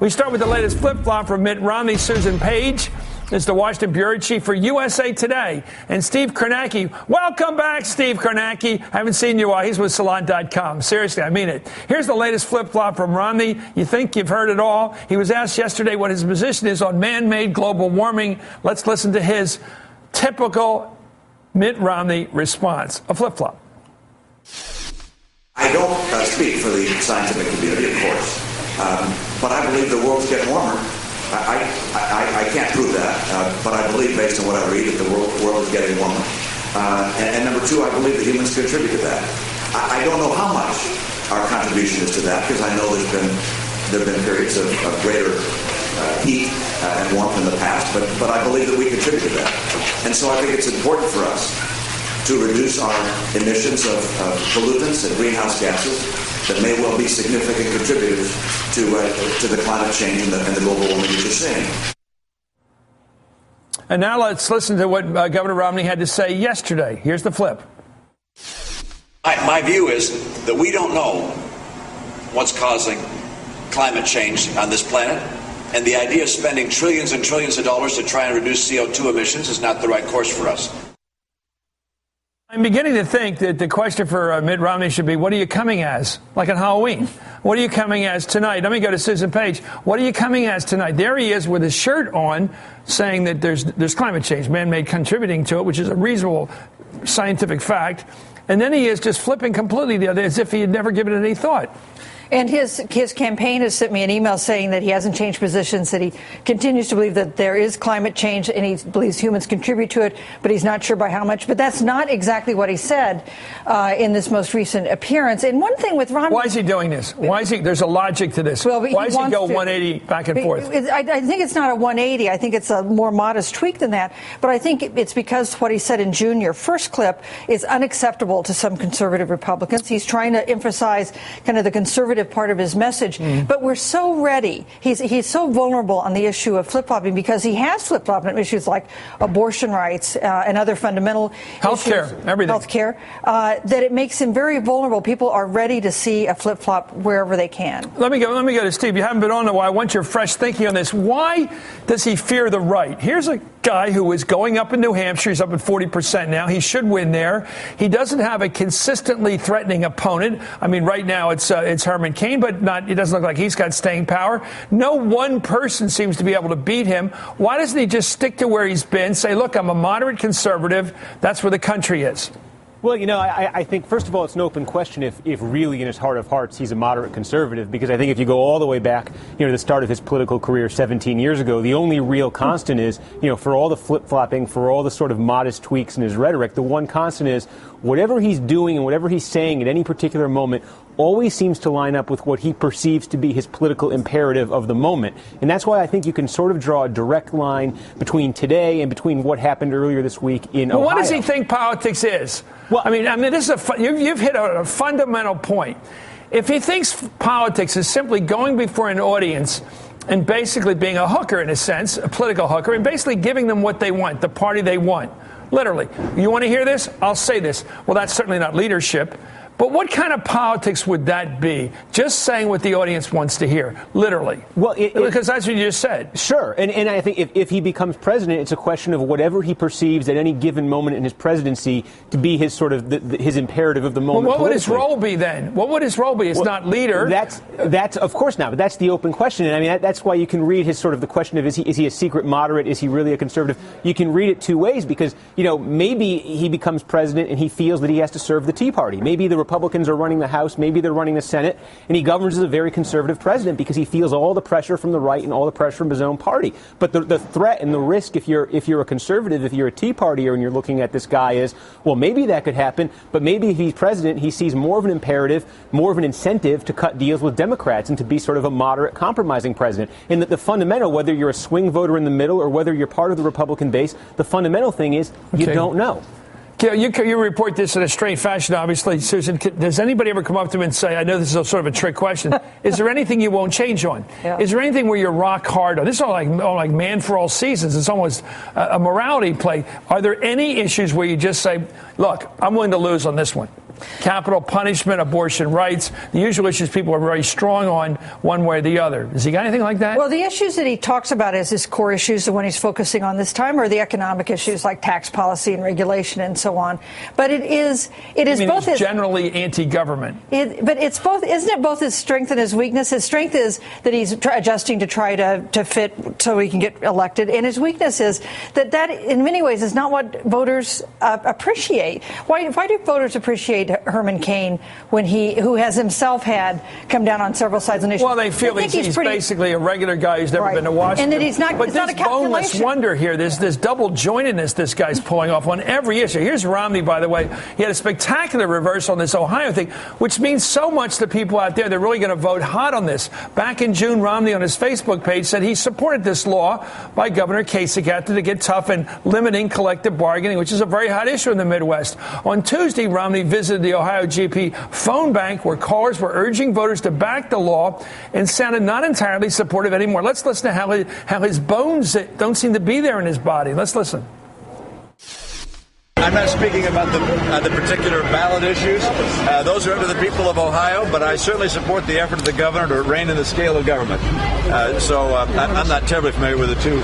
We start with the latest flip-flop from Mitt Romney. Susan Page is the Washington Bureau Chief for USA Today. And Steve Kornacki. Welcome back, Steve Kornacki. I haven't seen you while he's with Salon.com. Seriously, I mean it. Here's the latest flip-flop from Romney. You think you've heard it all. He was asked yesterday what his position is on man-made global warming. Let's listen to his typical Mitt Romney response. A flip-flop. I don't speak for the scientific community, of course. But I believe the world's getting warmer. I can't prove that, but I believe, based on what I read, that the world is getting warmer. And number two, I believe that humans contribute to that. I don't know how much our contribution is to that, because I know there have been periods of greater heat and warmth in the past, but I believe that we contribute to that. And so I think it's important for us to reduce our emissions of pollutants and greenhouse gases that may well be significant contributors to the climate change and the global warming that you're seeing. And now let's listen to what Governor Romney had to say yesterday. Here's the flip. My view is that we don't know what's causing climate change on this planet, and the idea of spending trillions and trillions of dollars to try and reduce CO2 emissions is not the right course for us. I'm beginning to think that the question for Mitt Romney should be, what are you coming as? Like on Halloween. What are you coming as tonight? Let me go to Susan Page. What are you coming as tonight? There he is with his shirt on, saying that there's climate change, man-made contributing to it, which is a reasonable scientific fact. And then he is just flipping completely the other, as if he had never given it any thought. And his campaign has sent me an email saying that he hasn't changed positions, that he continues to believe that there is climate change and he believes humans contribute to it, but he's not sure by how much. But that's not exactly what he said in this most recent appearance. And one thing with Romney... Why is he doing this? Why is he... There's a logic to this. Well, why does he go 180 back and forth? I think it's not a 180. I think it's a more modest tweak than that. But I think it's because what he said in June, your first clip, is unacceptable to some conservative Republicans. He's trying to emphasize kind of the conservative part of his message, but we're so ready. He's so vulnerable on the issue of flip-flopping because he has flip-flopped on issues like abortion rights and other fundamental healthcare, everything. Healthcare, that it makes him very vulnerable. People are ready to see a flip-flop wherever they can. Let me go to Steve. You haven't been on in a while. I want your fresh thinking on this. Why does he fear the right? Here's a guy who is going up in New Hampshire. He's up at 40% now. He should win there. He doesn't have a consistently threatening opponent. I mean, right now it's Herman Cain, but it doesn't look like he's got staying power. No one person seems to be able to beat him. Why doesn't he just stick to where he's been, say, look, I'm a moderate conservative. That's where the country is. Well, I think, first of all, it's an open question if really in his heart of hearts he's a moderate conservative, because I think if you go all the way back, to the start of his political career 17 years ago, the only real constant is, for all the flip-flopping, for all the sort of modest tweaks in his rhetoric, the one constant is whatever he's doing and whatever he's saying at any particular moment always seems to line up with what he perceives to be his political imperative of the moment. And that's why I think you can sort of draw a direct line between today and between what happened earlier this week in Ohio. What does he think politics is? Well, I mean, this is you've hit a fundamental point. If he thinks politics is simply going before an audience and basically being a hooker, in a sense, a political hooker, and basically giving them what they want, the party they want, literally. You want to hear this? I'll say this. Well, that's certainly not leadership. But what kind of politics would that be? Just saying what the audience wants to hear, literally. Well, because that's what you just said. Sure. And I think if he becomes president, it's a question of whatever he perceives at any given moment in his presidency to be his sort of his imperative of the moment. Well, what would his role be then? What would his role be? It's not leader. That's of course not. But that's the open question. And I mean, that's why you can read his sort of the question of is he a secret moderate? Is he really a conservative? You can read it two ways because, maybe he becomes president and he feels that he has to serve the Tea Party. Maybe the Republicans are running the House, maybe they're running the Senate, and he governs as a very conservative president because he feels all the pressure from the right and all the pressure from his own party. But the threat and the risk if you're a conservative, if you're a Tea Partier and you're looking at this guy is, well, maybe that could happen, but maybe if he's president, he sees more of an imperative, more of an incentive to cut deals with Democrats and to be sort of a moderate, compromising president. And that the fundamental, whether you're a swing voter in the middle or whether you're part of the Republican base, the fundamental thing is you don't know. You report this in a straight fashion, obviously, Susan. Does anybody ever come up to me and say, I know this is a sort of a trick question, is there anything you won't change on? Yeah. Is there anything where you're rock hard on? This is all like man for all seasons. It's almost a morality play. Are there any issues where you just say, look, I'm willing to lose on this one? capital punishment, abortion rights, the usual issues people are very strong on one way or the other. Has he got anything like that? Well, the issues that he talks about as his core issues, the one he's focusing on this time, are the economic issues like tax policy and regulation and so on. But it is both he's generally anti-government. But it's both, isn't it both his strength and his weakness? His strength is that he's adjusting to try to fit so he can get elected. And his weakness is that in many ways is not what voters appreciate. Why do voters appreciate Herman Cain who has himself had come down on several sides of the issue? Well, they feel he's basically a regular guy who's never been to Washington. And that he's not, but it's not a calculation. Boneless wonder here, this double jointedness this guy's pulling off on every issue. Here's Romney, by the way. He had a spectacular reversal on this Ohio thing, which means so much to people out there. They're really going to vote hot on this. Back in June, Romney on his Facebook page said he supported this law by Governor Kasich after to get tough in limiting collective bargaining, which is a very hot issue in the Midwest. On Tuesday, Romney visited the Ohio GP phone bank where callers were urging voters to back the law and sounded not entirely supportive anymore. Let's listen to how his bones don't seem to be there in his body. Let's listen. I'm not speaking about the particular ballot issues. Those are up to the people of Ohio, but I certainly support the effort of the governor to rein in the scale of government. I'm not terribly familiar with the two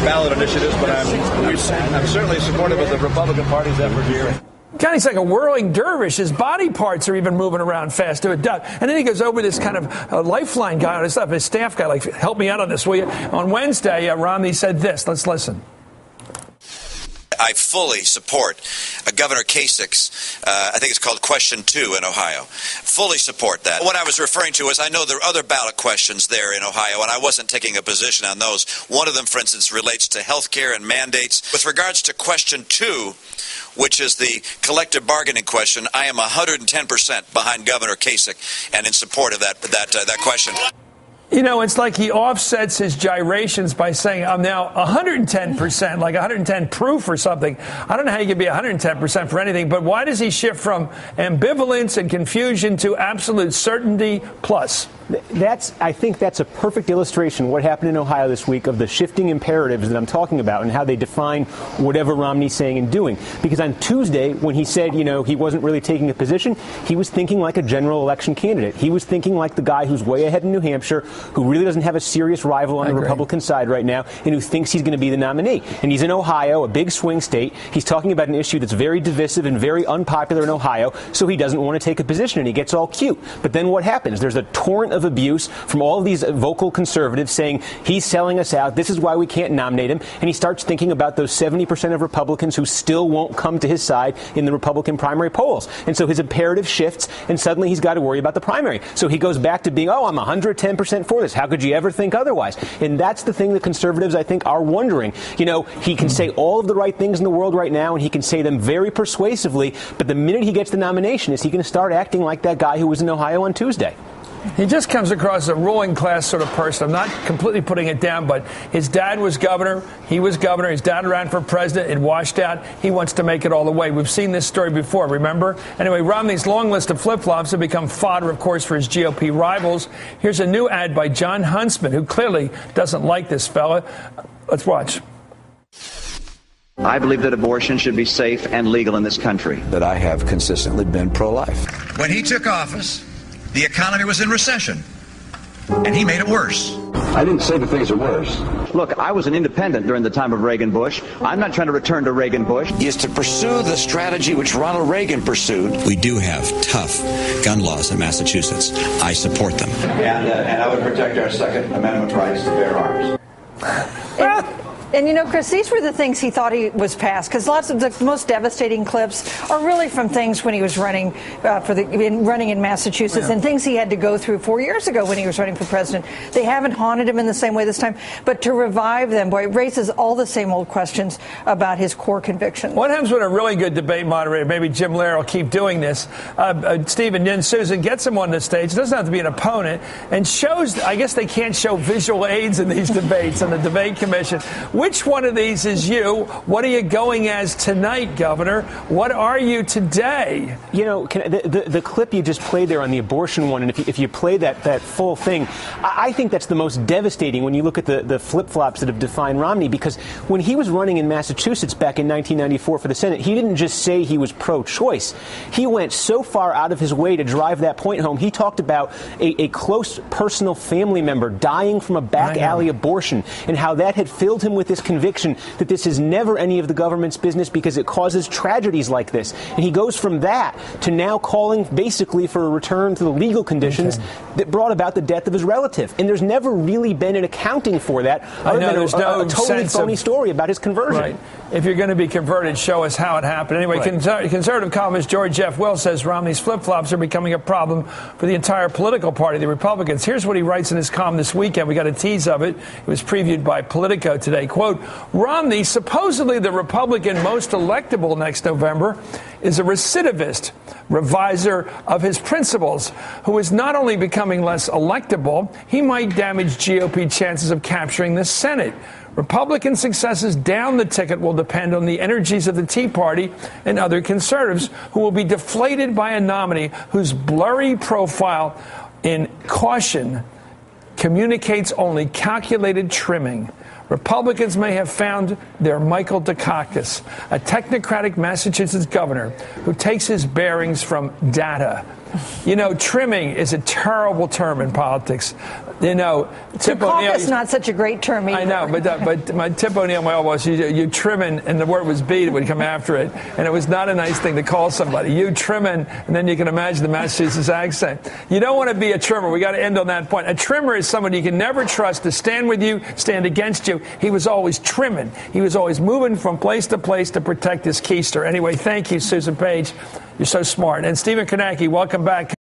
ballot initiatives, but I'm certainly supportive of the Republican Party's effort here. God, he's like a whirling dervish. His body parts are even moving around fast to a duck. And then he goes over this kind of lifeline guy on his stuff. His staff guy, like, help me out on this, will you? On Wednesday, Romney said this. Let's listen. I fully support Governor Kasich's, I think it's called Question 2 in Ohio. Fully support that. What I was referring to is I know there are other ballot questions there in Ohio, and I wasn't taking a position on those. One of them, for instance, relates to health care and mandates. With regards to Question 2, which is the collective bargaining question, I am 110% behind Governor Kasich and in support of that question. You know, it's like he offsets his gyrations by saying, I'm now 110%, like 110 proof or something. I don't know how you can be 110% for anything, but why does he shift from ambivalence and confusion to absolute certainty plus? I think that's a perfect illustration of what happened in Ohio this week of the shifting imperatives that I'm talking about and how they define whatever Romney's saying and doing. Because on Tuesday, when he said, he wasn't really taking a position, he was thinking like a general election candidate. He was thinking like the guy who's way ahead in New Hampshire, who really doesn't have a serious rival on the Republican side right now, and who thinks he's going to be the nominee. And he's in Ohio, a big swing state. He's talking about an issue that's very divisive and very unpopular in Ohio, so he doesn't want to take a position, and he gets all cute. But then what happens? There's a torrent of abuse from all of these vocal conservatives saying he's selling us out, this is why we can't nominate him, and he starts thinking about those 70% of Republicans who still won't come to his side in the Republican primary polls. And so his imperative shifts, and suddenly he's got to worry about the primary. So he goes back to being, I'm 110% for this. How could you ever think otherwise? And that's the thing that conservatives, I think, are wondering. He can say all of the right things in the world right now, and he can say them very persuasively, but the minute he gets the nomination, is he going to start acting like that guy who was in Ohio on Tuesday? He just comes across as a ruling class sort of person. I'm not completely putting it down, but his dad was governor. He was governor. His dad ran for president. It washed out. He wants to make it all the way. We've seen this story before, remember? Anyway, Romney's long list of flip-flops have become fodder, of course, for his GOP rivals. Here's a new ad by John Huntsman, who clearly doesn't like this fella. Let's watch. I believe that abortion should be safe and legal in this country. That I have consistently been pro-life. When he took office, the economy was in recession, and he made it worse. I didn't say that things are worse. Look, I was an independent during the time of Reagan-Bush. I'm not trying to return to Reagan-Bush. Is to pursue the strategy which Ronald Reagan pursued. We do have tough gun laws in Massachusetts. I support them. And I would protect our Second Amendment rights to bear arms. And, Chris, these were the things he thought he was past, because lots of the most devastating clips are really from things when he was running in Massachusetts and things he had to go through 4 years ago when he was running for president. They haven't haunted him in the same way this time, but to revive them, boy, it raises all the same old questions about his core convictions. What happens when a really good debate moderator, maybe Jim Lehrer will keep doing this, Stephen Yin Susan gets him on the stage, doesn't have to be an opponent, and shows, I guess they can't show visual aids in these debates on the debate commission. which one of these is you? What are you going as tonight, Governor? What are you today? You know, the clip you just played there on the abortion one, and if you play that full thing, I think that's the most devastating when you look at the flip-flops that have defined Romney, because when he was running in Massachusetts back in 1994 for the Senate, he didn't just say he was pro-choice. He went so far out of his way to drive that point home. He talked about a close personal family member dying from a back alley abortion, and how that had filled him with this conviction that this is never any of the government's business because it causes tragedies like this. And he goes from that to now calling basically for a return to the legal conditions that brought about the death of his relative. And there's never really been an accounting for that, other than a totally phony story about his conversion. Right. If you're going to be converted, show us how it happened. Anyway, conservative columnist George F. Will says Romney's flip-flops are becoming a problem for the entire political party, the Republicans. Here's what he writes in his column this weekend. We got a tease of it. It was previewed by Politico today. Quote, Romney, supposedly the Republican most electable next November, is a recidivist, reviser of his principles, who is not only becoming less electable, he might damage GOP chances of capturing the Senate. Republican successes down the ticket will depend on the energies of the Tea Party and other conservatives, who will be deflated by a nominee whose blurry profile in caution communicates only calculated trimming. Republicans may have found their Michael Dukakis, a technocratic Massachusetts governor who takes his bearings from data. You know, trimming is a terrible term in politics. You know, Tip O'Neill is not such a great term either. I know, but my Tip O'Neill, my old boss, you trimming, and the word was beat, it would come after it, and it was not a nice thing to call somebody. You trimming, and then you can imagine the Massachusetts accent. You don't want to be a trimmer. We got to end on that point. A trimmer is someone you can never trust to stand with you, stand against you. He was always trimming. He was always moving from place to place to protect his keister. Anyway, thank you, Susan Page. You're so smart. And Stephen Kornacki, welcome back.